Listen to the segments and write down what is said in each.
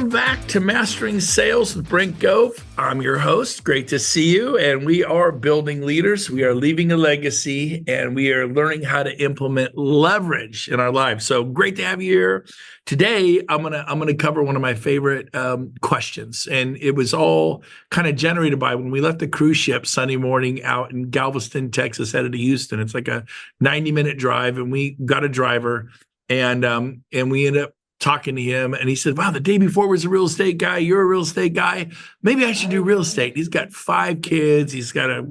Welcome back to Mastering Sales with Brent Gove. I'm your host. Great to see you. And we are building leaders. We are leaving a legacy, and we are learning how to implement leverage in our lives. So great to have you here. Today, I'm gonna cover one of my favorite questions, and it was all kind of generated by when we left the cruise ship Sunday morning out in Galveston, Texas, headed to Houston. It's like a 90-minute drive, and we got a driver, and we ended up talking to him, and he said, wow, the day before was a real estate guy. You're a real estate guy. Maybe I should do real estate. He's got 5 kids. He's got a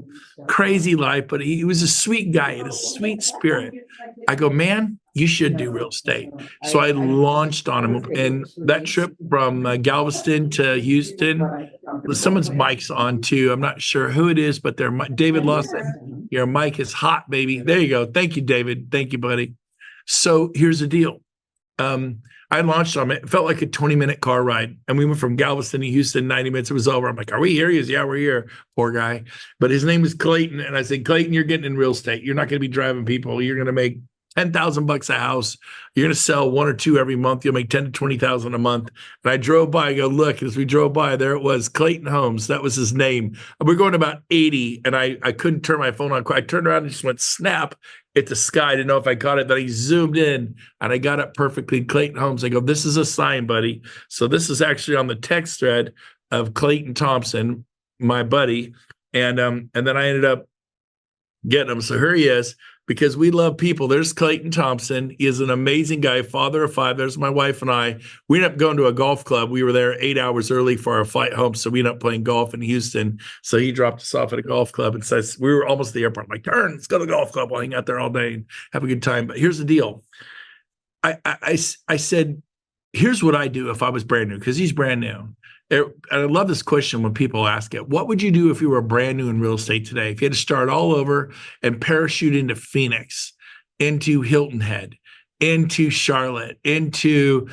crazy life, but he was a sweet guy and a sweet spirit. I go, man, you should do real estate. So I launched on him, and that trip from Galveston to Houston, someone's mic's on too. I'm not sure who it is, but they're David Lawson. Your mic is hot, baby. There you go. Thank you, David. Thank you, buddy. So here's the deal. I launched on it. It felt like a 20-minute car ride. And we went from Galveston to Houston, 90 minutes. It was over. I'm like, are we here? He goes, yeah, we're here. Poor guy. But his name is Clayton. And I said, Clayton, you're getting in real estate. You're not going to be driving people. You're going to make $10,000 a house. You're going to sell 1 or 2 every month. You'll make 10 to 20,000 a month. And I drove by, I go, look, as we drove by, there it was, Clayton Homes. That was his name. And we're going about 80, and I couldn't turn my phone on. I turned around and just went snap at the sky. I didn't know if I caught it, but I zoomed in and I got it perfectly. Clayton Homes. I go, this is a sign, buddy. So this is actually on the text thread of Clayton Thompson, my buddy. And then I ended up getting him. So here he is, because we love people. There's Clayton Thompson. He is an amazing guy, father of 5. There's my wife and I. We ended up going to a golf club. We were there 8 hours early for our flight home, so we ended up playing golf in Houston. So he dropped us off at a golf club and says, we were almost at the airport. I'm like, turn, let's go to the golf club. We'll hang out there all day and have a good time. But here's the deal. I said, here's what I do if I was brand new, because he's brand new. And I love this question when people ask it. What would you do if you were brand new in real estate today? If you had to start all over and parachute into Phoenix, into Hilton Head, into Charlotte, into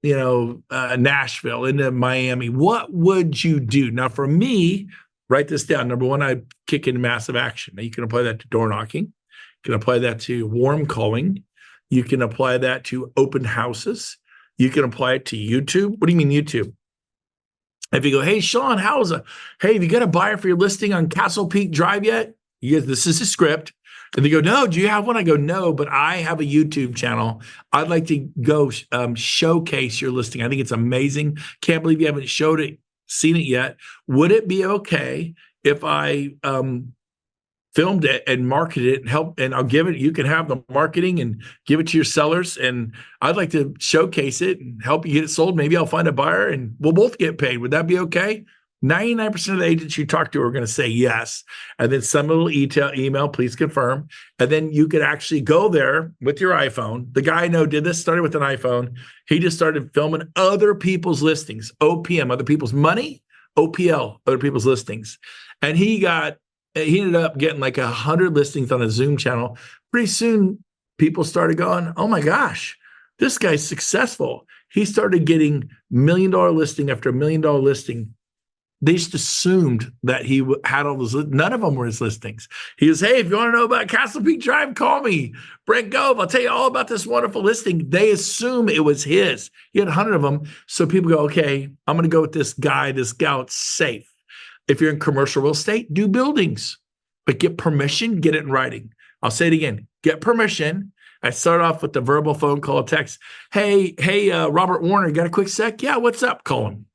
Nashville, into Miami, what would you do? Now, for me, write this down. Number 1, I'd kick in massive action. Now, you can apply that to door knocking. You can apply that to warm calling. You can apply that to open houses. You can apply it to YouTube. What do you mean YouTube? If you go, hey, Sean, hey, have you got a buyer for your listing on Castle Peak Drive yet? Yes, this is a script. And they go, no, do you have one? I go, no, but I have a YouTube channel. I'd like to go showcase your listing. I think it's amazing. Can't believe you haven't seen it yet. Would it be okay if I filmed it and marketed it and help, and I'll give it, you can have the marketing and give it to your sellers, and I'd like to showcase it and help you get it sold. Maybe I'll find a buyer and we'll both get paid. Would that be okay? 99% of the agents you talk to are going to say yes. And then some little email, please confirm. And then you could actually go there with your iPhone. The guy I know did this, started with an iPhone. He just started filming other people's listings, OPM, other people's money, OPL, other people's listings. And he ended up getting like 100 listings on a Zoom channel. Pretty soon, people started going, oh my gosh, this guy's successful. He started getting $1 million listing after $1 million listing. They just assumed that he had all those. None of them were his listings. He goes, hey, if you want to know about Castle Peak Drive, call me, Brent Gove. I'll tell you all about this wonderful listing. They assume it was his. He had 100 of them. So people go, okay, I'm going to go with this guy, this gal. It's safe. If you're in commercial real estate, do buildings, but get permission, get it in writing. I'll say it again, get permission. I start off with the verbal phone call, text. Hey, Robert Warner, got a quick sec? Yeah, what's up? Call him.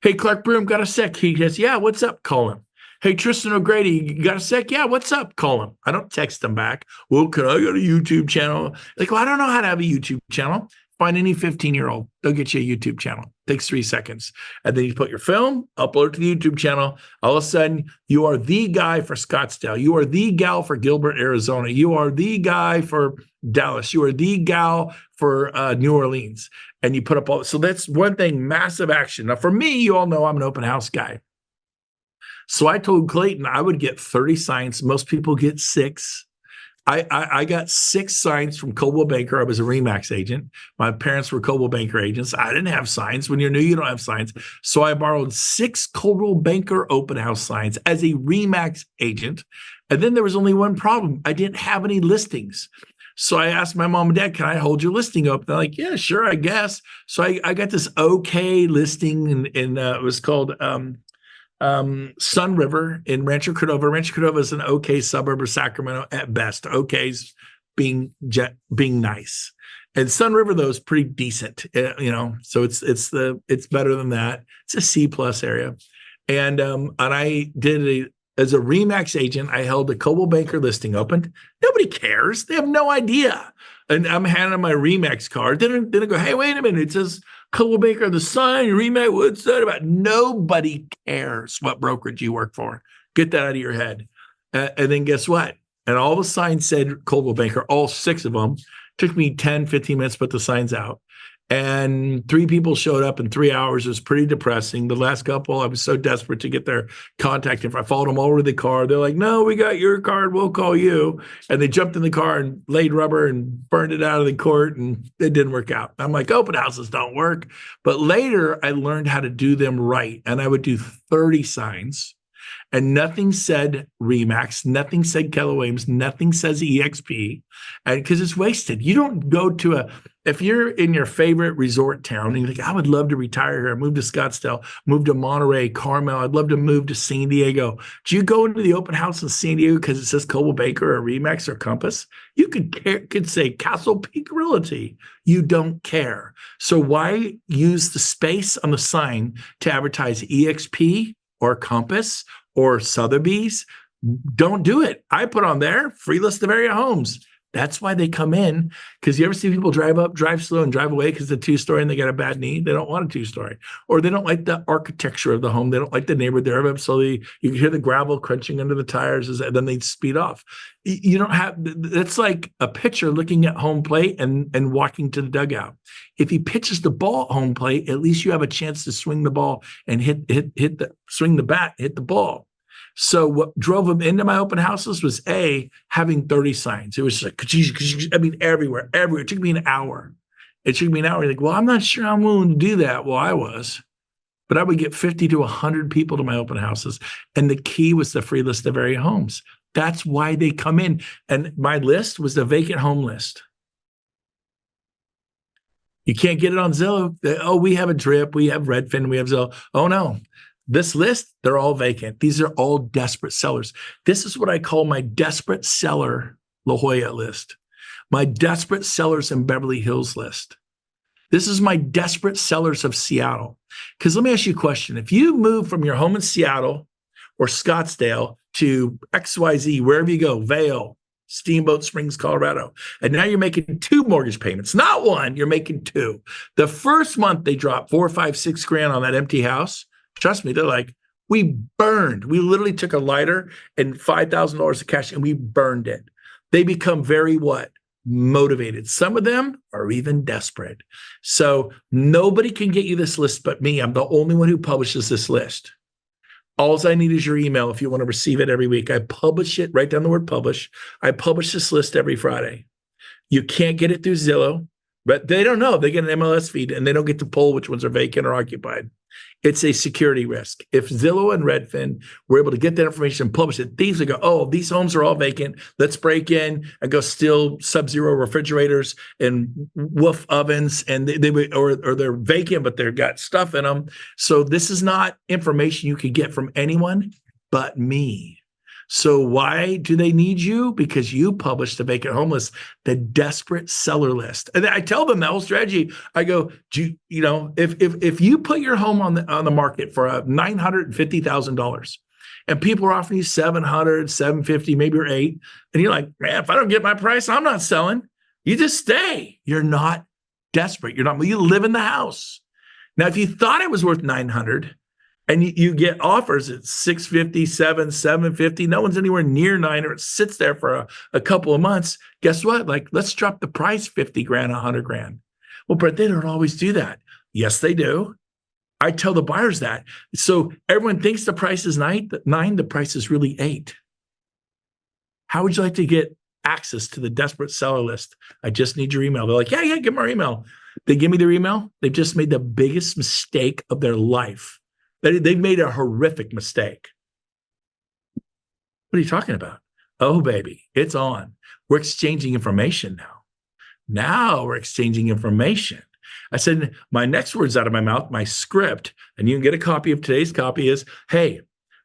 Hey, Clark Broom, got a sec? He says, yeah, what's up? Call him. Hey, Tristan O'Grady, got a sec? Yeah, what's up? Call him. I don't text them back. Well, can I go to a YouTube channel? Like, well, I don't know how to have a YouTube channel. Find any 15-year-old. They'll get you a YouTube channel. Takes 3 seconds. And then you put your film, upload it to the YouTube channel. All of a sudden, you are the guy for Scottsdale. You are the gal for Gilbert, Arizona. You are the guy for Dallas. You are the gal for New Orleans. And you put up all. So that's one thing, massive action. Now, for me, you all know I'm an open house guy. So I told Clayton I would get 30 signs. Most people get 6. I got 6 signs from Coldwell Banker. I was a RE/MAX agent. My parents were Coldwell Banker agents. I didn't have signs. When you're new, you don't have signs. So I borrowed 6 Coldwell Banker open house signs as a RE/MAX agent. And then there was only one problem. I didn't have any listings. So I asked my mom and dad, can I hold your listing up? They're like, yeah, sure, I guess. So I got this okay listing in it was called Sun River in Rancho Cordova. Rancho Cordova is an okay suburb of Sacramento at best. Okay's being nice. And Sun River though is pretty decent, So it's better than that. It's a C+ area, and I did as a Remax agent. I held a Coldwell Banker listing open. Nobody cares. They have no idea. And I'm handing my Remax card. Then I go, hey, wait a minute. It says Coldwell Banker, the sign, Remax, what's that about? Nobody cares what brokerage you work for. Get that out of your head. And then guess what? And all the signs said Coldwell Banker, all 6 of them. Took me 10, 15 minutes to put the signs out. And 3 people showed up in 3 hours. It was pretty depressing. The last couple, I was so desperate to get their contact info. I followed them all over the car. They're like, no, we got your card. We'll call you. And they jumped in the car and laid rubber and burned it out of the court. And it didn't work out. I'm like, open houses don't work. But later, I learned how to do them right. And I would do 30 signs. And nothing said Remax, nothing said Keller Williams, nothing says EXP, and because it's wasted. You don't go to if you're in your favorite resort town and you're like, I would love to retire here, move to Scottsdale, move to Monterey, Carmel, I'd love to move to San Diego. Do you go into the open house in San Diego because it says Coldwell Banker or Remax or Compass? You could say Castle Peak Realty. You don't care. So why use the space on the sign to advertise EXP or Compass or Sotheby's? Don't do it. I put on there free list of area homes. That's why they come in, because you ever see people drive up, drive slow, and drive away because it's a 2-story and they got a bad knee? They don't want a 2-story, or they don't like the architecture of the home. They don't like the neighborhood there. So you can hear the gravel crunching under the tires, and then they speed off. You don't have. That's like a pitcher looking at home plate and walking to the dugout. If he pitches the ball at home plate, at least you have a chance to swing the ball and swing the bat, hit the ball. So what drove them into my open houses was having 30 signs. It was like, everywhere. It took me an hour. You're like, well, I'm not sure I'm willing to do that. Well, I was, but I would get 50 to 100 people to my open houses. And the key was the free list of area homes. That's why they come in. And my list was the vacant home list. You can't get it on Zillow. Oh, we have a drip. We have Redfin. We have Zillow. Oh, no. This list, they're all vacant. These are all desperate sellers. This is what I call my desperate seller La Jolla list, my desperate sellers in Beverly Hills list. This is my desperate sellers of Seattle. Because let me ask you a question. If you move from your home in Seattle or Scottsdale to XYZ, wherever you go, Vail, Steamboat Springs, Colorado, and now you're making 2 mortgage payments, not 1, you're making 2. The first month they drop 4, 5, 6 grand on that empty house. Trust me, they're like, we literally took a lighter and $5,000 of cash and we burned it. They become very motivated. Some of them are even desperate. So nobody can get you this list but me. I'm the only one who publishes this list. All I need is your email if you want to receive it every week. I publish it, write down the word publish. I publish this list every Friday. You can't get it through Zillow, but they don't know. They get an MLS feed and they don't get to pull which ones are vacant or occupied. It's a security risk. If Zillow and Redfin were able to get that information and publish it, these would go, oh, these homes are all vacant. Let's break in and go steal Sub-Zero refrigerators and Wolf ovens, and they would, or they're vacant, but they've got stuff in them. So this is not information you could get from anyone but me. So why do they need you? Because you published the vacant home list, the desperate seller list. And I tell them that whole strategy. I go, if you put your home on the market for $950,000 and people are offering you $700, $750, maybe or $8, and you're like, man, if I don't get my price, I'm not selling. You just stay. You're not desperate. You live in the house. Now, if you thought it was worth $900, and you get offers at $650, $750. No one's anywhere near $900, or it sits there for a couple of months. Guess what? Like, let's drop the price 50 grand, 100 grand. Well, but they don't always do that. Yes, they do. I tell the buyers that. So everyone thinks the price is 9, the price is really 8. How would you like to get access to the desperate seller list? I just need your email. They're like, yeah, give me our email. They give me their email. They've just made the biggest mistake of their life. They've made a horrific mistake. What are you talking about? Oh, baby, it's on. We're exchanging information now. Now we're exchanging information. I said, my next words out of my mouth, my script, and you can get a copy of today's copy is, hey,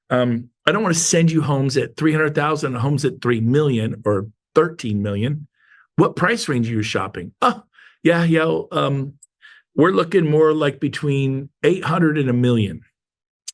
I don't want to send you homes at 300,000, homes at 3 million or 13 million. What price range are you shopping? Oh, yeah. We're looking more like between 800 and a million.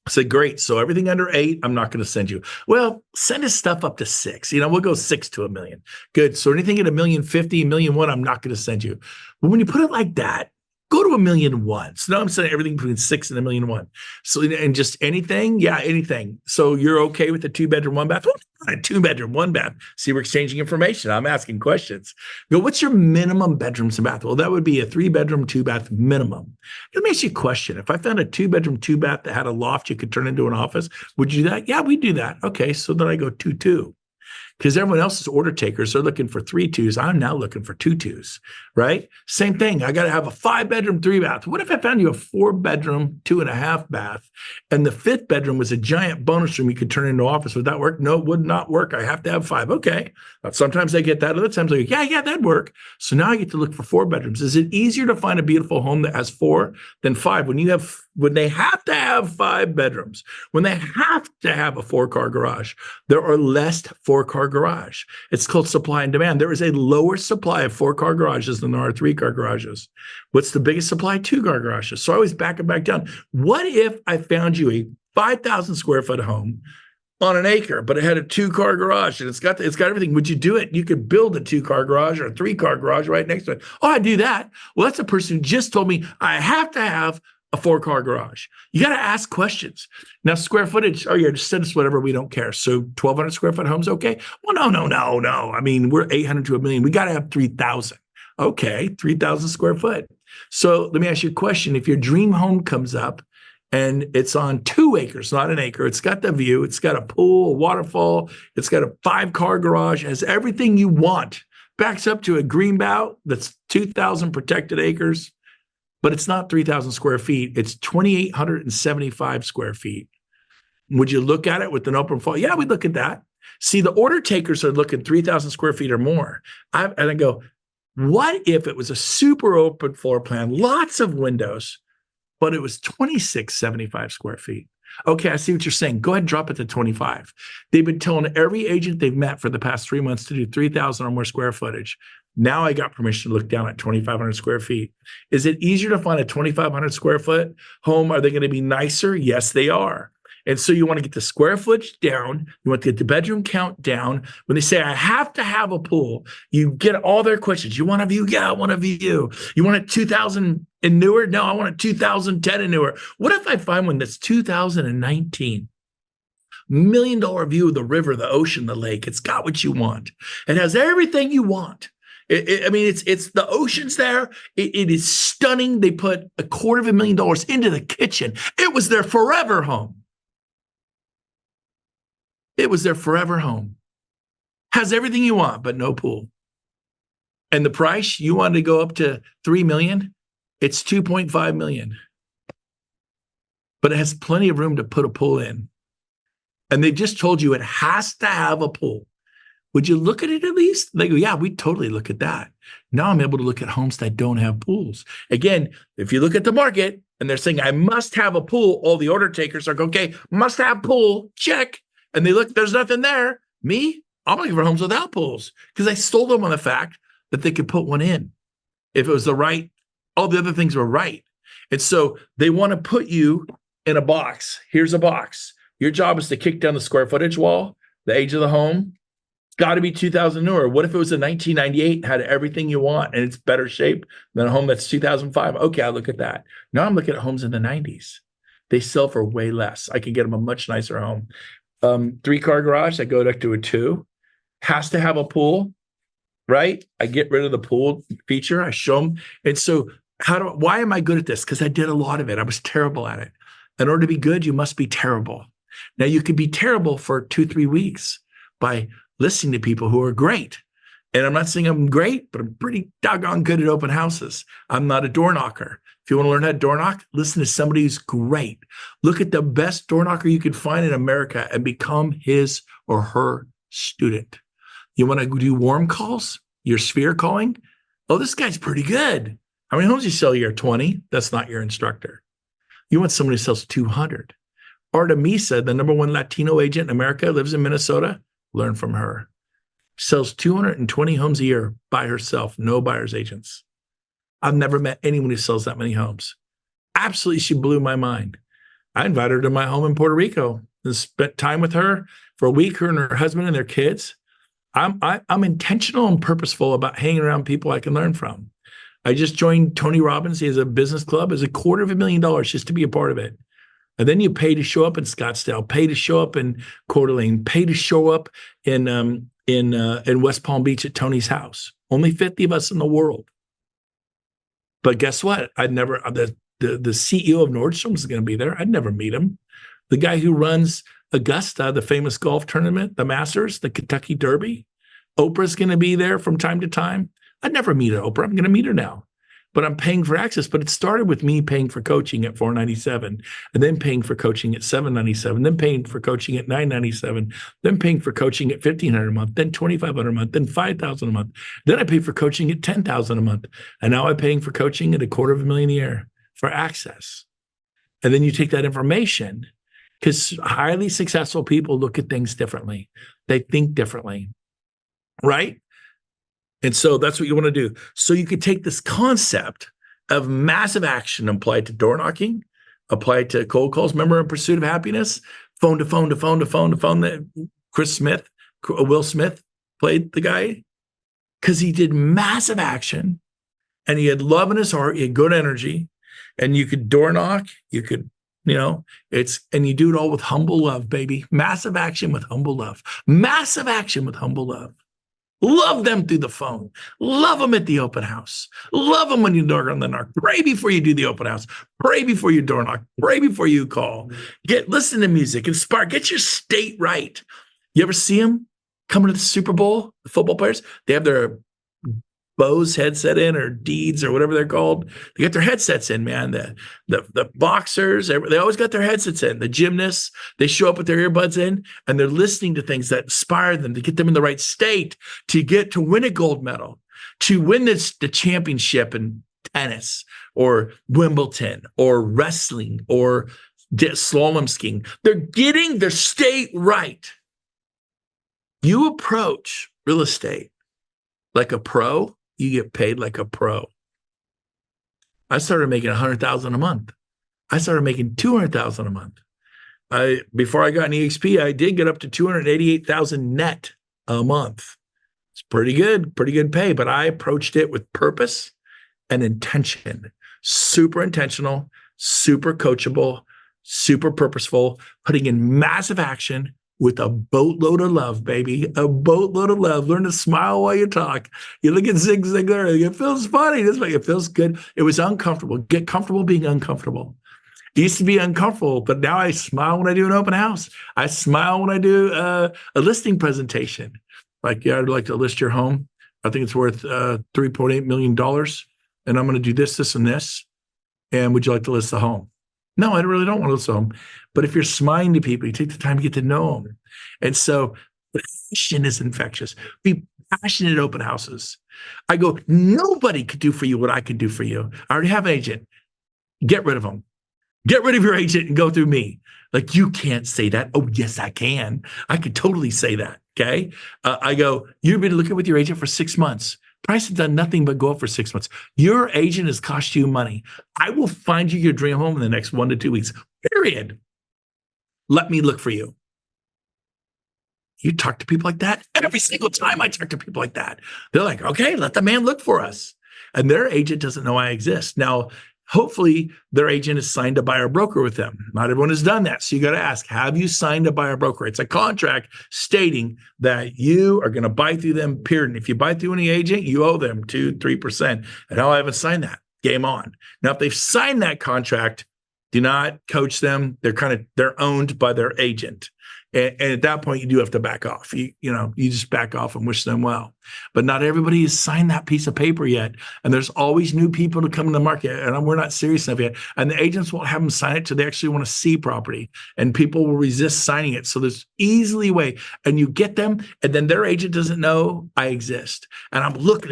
I said, great. So everything under 8, I'm not going to send you. Well, send us stuff up to 6. We'll go 6 to a million. Good. So anything at 1,050,000, 1,000,001, I'm not going to send you. But when you put it like that, go to 1,000,001. So now I'm saying everything between 6 and 1,000,001. So, and just anything? Yeah, anything. So you're okay with a 2-bedroom, 1-bath? Well, a 2-bedroom, 1-bath. See, we're exchanging information. I'm asking questions. Go, what's your minimum bedrooms and bath? Well, that would be a 3-bedroom, 2-bath minimum. Let me ask you a question. If I found a 2-bedroom, 2-bath that had a loft you could turn into an office, would you do that? Yeah, we'd do that. Okay, so then I go 2-2. Because everyone else is order takers. They're looking for 3 2s. I'm now looking for 2 2s, right? Same thing. I got to have a 5-bedroom, 3-bath. What if I found you a 4-bedroom, 2.5-bath, and the 5th bedroom was a giant bonus room you could turn into an office? Would that work? No, it would not work. I have to have 5. Okay. Sometimes I get that. Other times I go, yeah, that'd work. So now I get to look for 4 bedrooms. Is it easier to find a beautiful home that has 4 than 5? When they have to have 5 bedrooms, when they have to have a 4-car garage, there are less 4-car garage. It's called supply and demand. There is a lower supply of 4-car garages than there are 3-car garages. What's the biggest supply? 2-car garages. So I always back it back down. What if I found you a 5,000 square foot home on an acre, but it had a 2-car garage and it's got everything? Would you do it? You could build a 2-car garage or a 3-car garage right next to it. Oh, I'd do that. Well, that's a person who just told me I have to have a 4-car garage. You got to ask questions. Now, square footage, oh yeah, just send us whatever, we don't care. So 1,200 square foot homes, okay? Well, no. I mean, we're 800 to 1 million. We got to have 3,000. Okay, 3,000 square foot. So let me ask you a question. If your dream home comes up and it's on 2 acres, not an acre, it's got the view, it's got a pool, a waterfall, it's got a 5-car garage, it has everything you want, backs up to a greenbelt that's 2,000 protected acres, but it's not 3,000 square feet. It's 2,875 square feet. Would you look at it with an open fall? Yeah, we'd look at that. See, the order takers are looking 3,000 square feet or more. And I go, what if it was a super open floor plan, lots of windows, but it was 2,675 square feet? Okay, I see what you're saying. Go ahead and drop it to 25. They've been telling every agent they've met for the past 3 months to do 3,000 or more square footage. Now I got permission to look down at 2,500 square feet. Is it easier to find a 2,500 square foot home? Are they going to be nicer? Yes, they are. And so you want to get the square footage down. You want to get the bedroom count down. When they say, I have to have a pool, you get all their questions. You want a view? Yeah, I want a view. You want it 2,000 and newer? No, I want it 2010 and newer. What if I find one that's 2019? $1 million view of the river, the ocean, the lake. It's got what you want. It has everything you want. It's the ocean's there. It is stunning. They put $250,000 into the kitchen. It was their forever home. It was their forever home. Has everything you want, but no pool. And the price, you wanted to go up to $3 million. It's $2.5 million. But it has plenty of room to put a pool in. And they just told you it has to have a pool. Would you look at it at least? They go, yeah, we'd totally look at that. Now I'm able to look at homes that don't have pools. Again, if you look at the market and they're saying, I must have a pool, all the order takers are going, okay, must have pool, check. And they look, there's nothing there. Me, I'm looking for homes without pools because I sold them on the fact that they could put one in. If it was the right, all the other things were right. And so they want to put you in a box. Here's a box. Your job is to kick down the square footage wall, the age of the home. Got to be 2000 newer. What if it was a 1998, had everything you want, and it's better shape than a home that's 2005? Okay, I'll look at that. Now I'm looking at homes in the 90s. They sell for way less. I can get them a much nicer home. 3-car garage, I go back to a 2. Has to have a pool, right? I get rid of the pool feature. I show them. And so why am I good at this? Because I did a lot of it. I was terrible at it. In order to be good, you must be terrible. Now you can be terrible for 2-3 weeks by listening to people who are great. And I'm not saying I'm great, but I'm pretty doggone good at open houses. I'm not a door knocker. If you want to learn how to door knock, listen to somebody who's great. Look at the best door knocker you can find in America and become his or her student. You want to do warm calls? Your sphere calling? Oh, this guy's pretty good. How many homes you sell a year? 20? That's not your instructor. You want somebody who sells 200. Artemisa, the number one Latino agent in America, lives in Minnesota. Learn from her. Sells 220 homes a year by herself, no buyer's agents. I've never met anyone who sells that many homes. Absolutely, she blew my mind. I invited her to my home in Puerto Rico and spent time with her for a week, her and her husband and their kids. I'm intentional and purposeful about hanging around people I can learn from. I just joined Tony Robbins. He has a business club. It's $250,000 just to be a part of it. And then you pay to show up in Scottsdale, pay to show up in Coeur d'Alene, pay to show up in West Palm Beach at Tony's house. Only 50 of us in the world. But guess what? The CEO of Nordstrom is going to be there. I'd never meet him. The guy who runs Augusta, the famous golf tournament, the Masters, the Kentucky Derby. Oprah's going to be there from time to time. I'd never meet Oprah. I'm going to meet her now. But I'm paying for access. But it started with me paying for coaching at $497, and then paying for coaching at $797, then paying for coaching at $997, then paying for coaching at $1,500 a month, then $2,500 a month, then $5,000 a month. Then I paid for coaching at $10,000 a month. And now I'm paying for coaching at $250,000 a year for access. And then you take that information, because highly successful people look at things differently. They think differently, right? And so that's what you want to do. So you could take this concept of massive action, apply it to door knocking, apply it to cold calls. Remember In Pursuit of Happiness? Phone to phone to phone to phone to phone. That Will Smith played the guy, because he did massive action and he had love in his heart. He had good energy, and you could door knock. You could, and you do it all with humble love, baby. Massive action with humble love. Massive action with humble love. Love them through the phone. Love them at the open house. Love them when you knock on the knock. Pray before you do the open house. Pray before you door knock. Pray before you call. Listen to music. Inspire. Get your state right. You ever see them coming to the Super Bowl? The football players, they have their Bose headset in, or Deeds, or whatever they're called. They got their headsets in, man. The boxers, they always got their headsets in. The gymnasts, they show up with their earbuds in, and they're listening to things that inspire them, to get them in the right state, to win a gold medal, to win the championship in tennis or Wimbledon or wrestling or slalom skiing. They're getting their state right. You approach real estate like a pro, you get paid like a pro. I started making $100,000 a month. I started making $200,000 a month. Before I got an EXP, I did get up to $288,000 net a month. It's pretty good pay, but I approached it with purpose and intention. Super intentional, super coachable, super purposeful, putting in massive action with a boatload of love, baby. A boatload of love. Learn to smile while you talk. You look at Zig Ziglar, it feels funny. It feels good. It was uncomfortable. Get comfortable being uncomfortable. It used to be uncomfortable, but now I smile when I do an open house. I smile when I do a listing presentation. Like, I'd like to list your home. I think it's worth $3.8 million. And I'm going to do this, this, and this. And would you like to list the home? No, I really don't want to list the home. But if you're smiling to people, you take the time to get to know them. And so passion is infectious. Be passionate at open houses. I go, nobody could do for you what I could do for you. I already have an agent. Get rid of them. Get rid of your agent and go through me. Like, you can't say that. Oh, yes, I can. I could totally say that. Okay. I go, you've been looking with your agent for 6 months. Price has done nothing but go up for 6 months. Your agent has cost you money. I will find you your dream home in the next 1 to 2 weeks, period. Let me look for you. You talk to people like that? Every single time I talk to people like that, they're like, okay, let the man look for us. And their agent doesn't know I exist. Now, hopefully their agent has signed a buyer broker with them. Not everyone has done that. So you got to ask, have you signed a buyer broker? It's a contract stating that you are going to buy through them, period. And if you buy through any agent, you owe them 2-3%. And I haven't signed that. Game on. Now, if they've signed that contract, do not coach them. They're owned by their agent. And at that point, you do have to back off. You just back off and wish them well. But not everybody has signed that piece of paper yet. And there's always new people to come in the market. And we're not serious enough yet. And the agents won't have them sign it till they actually want to see property. And people will resist signing it. So there's easily a way. And you get them, and then their agent doesn't know I exist. And I'm looking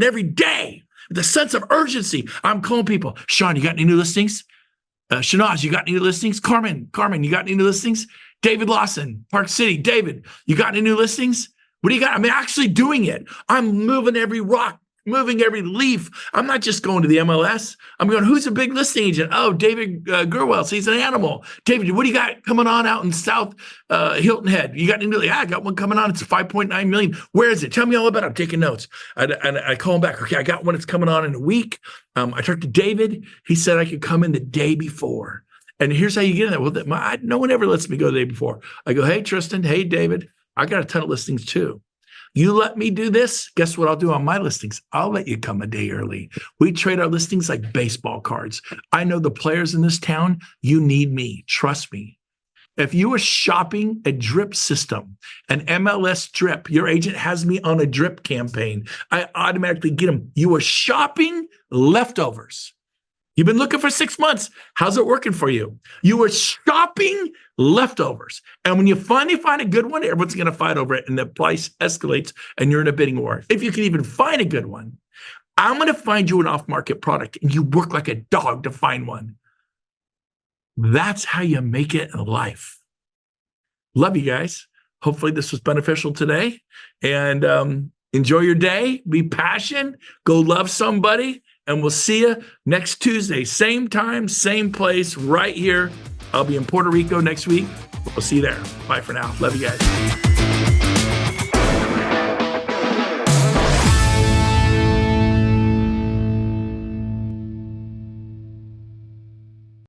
every day with a sense of urgency. I'm calling people. Sean, you got any new listings? Shanaz, you got any new listings? Carmen, you got any new listings? David Lawson, Park City. David, you got any new listings? What do you got? I'm actually doing it. I'm moving every rock, moving every leaf. I'm not just going to the MLS. I'm going, who's a big listing agent? Oh, David Gerwels. He's an animal. David, what do you got coming on out in South Hilton Head? You got any new? Yeah, I got one coming on. It's 5.9 million. Where is it? Tell me all about it. I'm taking notes. And I call him back. Okay, I got one that's coming on in a week. I talked to David. He said I could come in the day before. And here's how you get in that. Well, no one ever lets me go the day before. I go, hey, Tristan, hey, David, I got a ton of listings too. You let me do this, guess what I'll do on my listings? I'll let you come a day early. We trade our listings like baseball cards. I know the players in this town. You need me. Trust me. If you are shopping a drip system, an MLS drip, your agent has me on a drip campaign, I automatically get them. You are shopping leftovers. You've been looking for 6 months. How's it working for you? You are shopping leftovers. And when you finally find a good one, everyone's going to fight over it and the price escalates and you're in a bidding war. If you can even find a good one, I'm going to find you an off-market product and you work like a dog to find one. That's how you make it in life. Love you guys. Hopefully this was beneficial today. And enjoy your day. Be passionate. Go love somebody. And we'll see you next Tuesday. Same time, same place, right here. I'll be in Puerto Rico next week. We'll see you there. Bye for now. Love you guys.